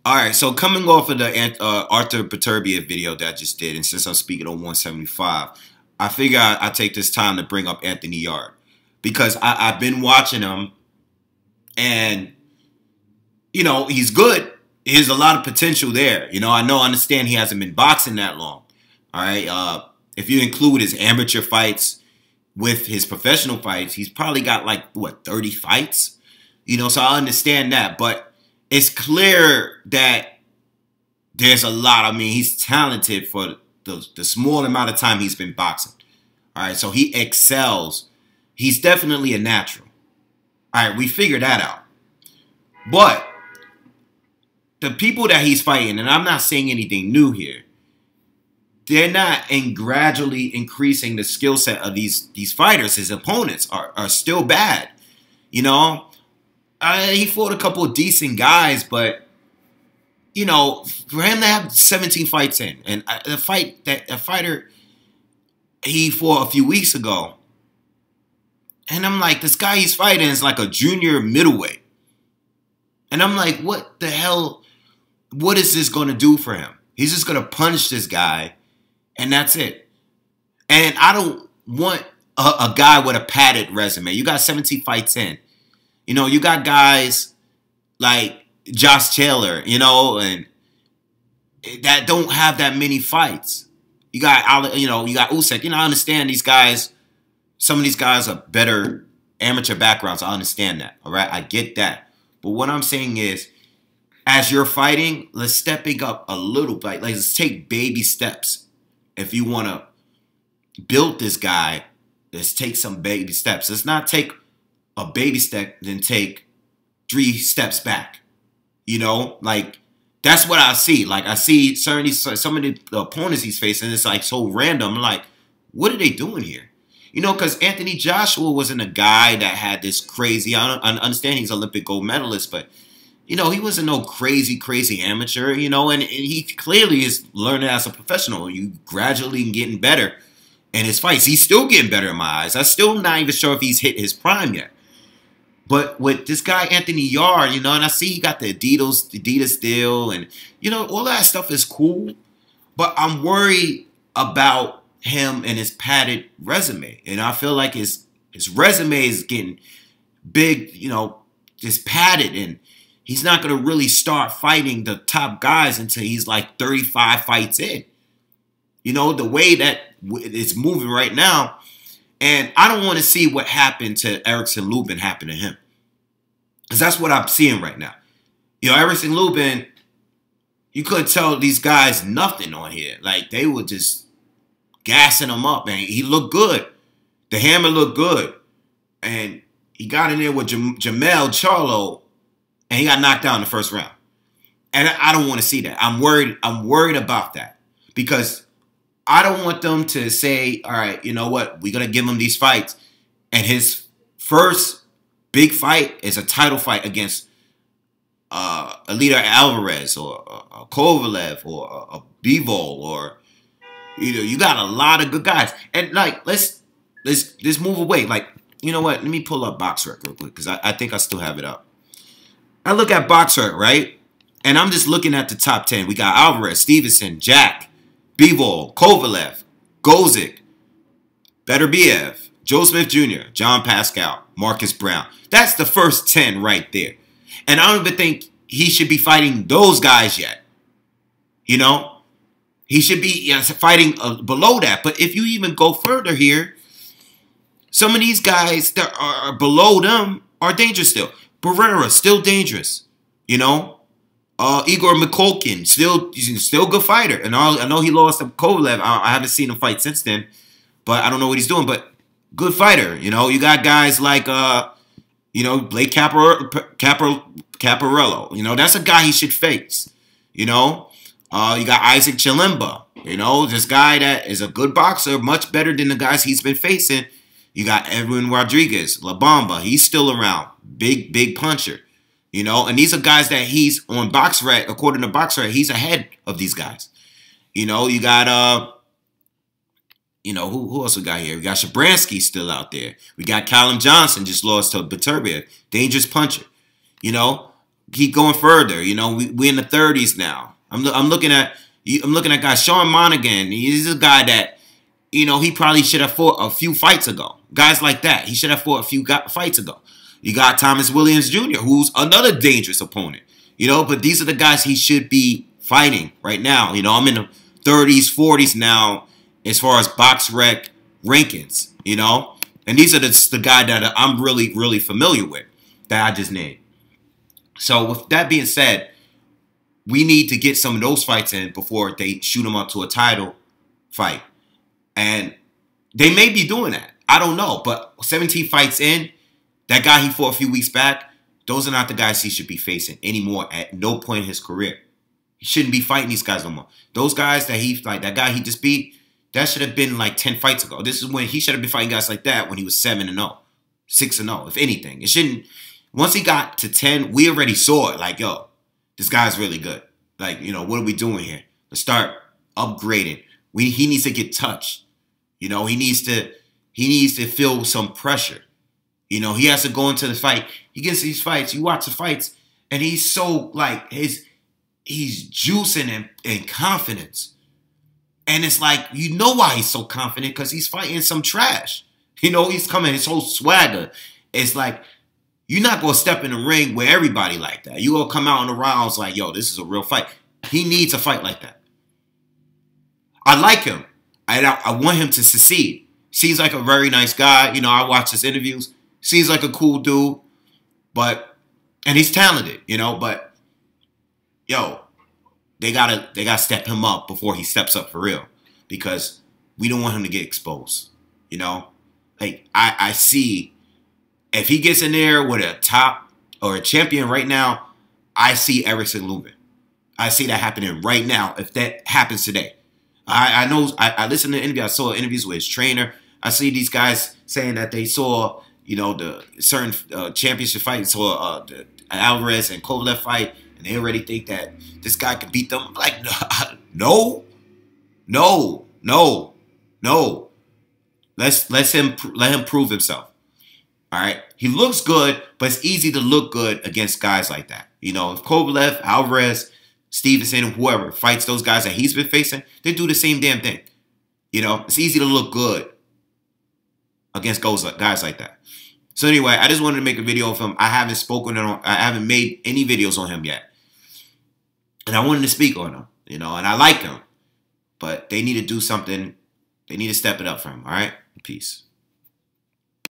All right, so coming off of the Arthur Beterbiev video that I just did, and since I'm speaking on 175, I figure I take this time to bring up Anthony Yarde because I've been watching him, and he's good. There's a lot of potential there. Understand he hasn't been boxing that long. All right, if you include his amateur fights with his professional fights, he's probably got like 30 fights. So I understand that, but it's clear that there's a lot. I mean, he's talented for the small amount of time he's been boxing. All right, so he excels. He's definitely a natural. All right, we figured that out. But the people that he's fighting, and I'm not saying anything new here, they're not gradually increasing the skill set of these fighters. His opponents are still bad. He fought a couple of decent guys, but for him to have 17 fights in, and a fighter he fought a few weeks ago, and I'm like, this guy he's fighting is like a junior middleweight, and I'm like, what the hell? What is this going to do for him? He's just going to punch this guy, and that's it. And I don't want a guy with a padded resume. You got 17 fights in. You got guys like Josh Taylor, and that don't have that many fights. You got, you got Usyk. I understand these guys. Some of these guys are better amateur backgrounds. I understand that. All right, I get that. But what I'm saying is, as you're fighting, let's stepping up a little bit. Let's take baby steps. If you want to build this guy, let's take some baby steps. Let's not take a baby step, then take 3 steps back. That's what I see. Like, I see certainly some of the opponents he's facing, it's like so random. I'm like, what are they doing here? Because Anthony Joshua wasn't a guy that had this crazy, I understand he's Olympic gold medalist, but he wasn't no crazy amateur, and he clearly is learning as a professional. You gradually getting better in his fights. He's still getting better in my eyes. I'm still not even sure if he's hit his prime yet. But with this guy, Anthony Yarde, and I see he got the Adidas deal, and, all that stuff is cool. But I'm worried about him and his padded resume. And I feel like his resume is getting big, just padded. And he's not going to really start fighting the top guys until he's like 35 fights in. The way that it's moving right now. And I don't want to see what happened to Erickson Lubin happen to him. Because that's what I'm seeing right now. Erickson Lubin, you couldn't tell these guys nothing on here. Like, they were just gassing him up. And he looked good. The hammer looked good. And he got in there with Jamel Charlo. And he got knocked down in the first round. And I don't want to see that. I'm worried about that. Because I don't want them to say, all right, you know what? We're going to give him these fights. And his first big fight is a title fight against Alida Alvarez or a Kovalev or a Bivol or, you got a lot of good guys. And, like, let's move away. Like, you know what? Let me pull up BoxRec real quick because I think I still have it up. I look at BoxRec, right? And I'm just looking at the top 10. We got Alvarez, Stevenson, Jack, Bivol, Kovalev, Gozik, Beterbiev, Joe Smith Jr., John Pascal, Marcus Brown. That's the first 10 right there. And I don't even think he should be fighting those guys yet. He should be fighting below that. But if you even go further here, some of these guys that are below them are dangerous still. Barrera, still dangerous. Igor Mikolkin, still good fighter. And I know he lost to Kovalev. I haven't seen him fight since then. But I don't know what he's doing. But good fighter. You got guys like, Blake Caparello. That's a guy he should face. You got Isaac Chilemba. This guy that is a good boxer, much better than the guys he's been facing. You got Edwin Rodriguez, La Bamba. He's still around. Big puncher. And these are guys that he's on BoxRec, according to BoxRec, he's ahead of these guys. You got, who else we got here? We got Shabransky still out there. We got Callum Johnson, just lost to Beterbiev. Dangerous puncher. keep going further. You know, we in the 30s now. I'm looking at guys. Sean Monaghan. He's a guy that, you know, he probably should have fought a few fights ago. Guys like that, he should have fought a few fights ago. You got Thomas Williams Jr., who's another dangerous opponent. You know, but these are the guys he should be fighting right now. You know, I'm in the 30s, 40s now as far as BoxRec rankings, you know. And these are the guys that I'm really, really familiar with that I just named. So with that being said, we need to get some of those fights in before they shoot them up to a title fight. And they may be doing that. I don't know. But 17 fights in, that guy he fought a few weeks back, those are not the guys he should be facing anymore at no point in his career. He shouldn't be fighting these guys no more. Those guys that that guy he just beat, that should have been like 10 fights ago. This is when he should have been fighting guys like that when he was 7-0, 6-0, if anything. It shouldn't. Once he got to 10, we already saw it. Like, yo, this guy's really good. Like, you know, what are we doing here? Let's start upgrading. He needs to get touched. You know, he needs to feel some pressure. You know, he has to go into the fight. He gets these fights. You watch the fights, and he's so, like, he's juicing in confidence. And it's like, you know why he's so confident, because he's fighting some trash. You know, he's coming, his whole swagger. It's like, you're not going to step in the ring with everybody like that. You're going to come out in the rounds like, yo, this is a real fight. He needs a fight like that. I like him. I want him to succeed. Seems like a very nice guy. You know, I watch his interviews. Seems like a cool dude. And he's talented, you know, but, yo, they gotta step him up before he steps up for real. Because we don't want him to get exposed, you know. Like, I see, if he gets in there with a top or a champion right now, I see Erickson Lubin. I see that happening right now if that happens today. I know, I listened to interviews. I saw interviews with his trainer. I see these guys saying that they saw, you know, the certain championship fight, saw the Alvarez and Kovalev fight, and they already think that this guy can beat them. I'm like, no. Let him prove himself. All right, he looks good, but it's easy to look good against guys like that. You know, if Kovalev, Alvarez, Stevenson, whoever fights those guys that he's been facing, they do the same damn thing. You know, it's easy to look good against guys like that. So anyway, I just wanted to make a video of him. I haven't made any videos on him yet. And I wanted to speak on him, you know, and I like him. But they need to do something. They need to step it up for him, all right? Peace.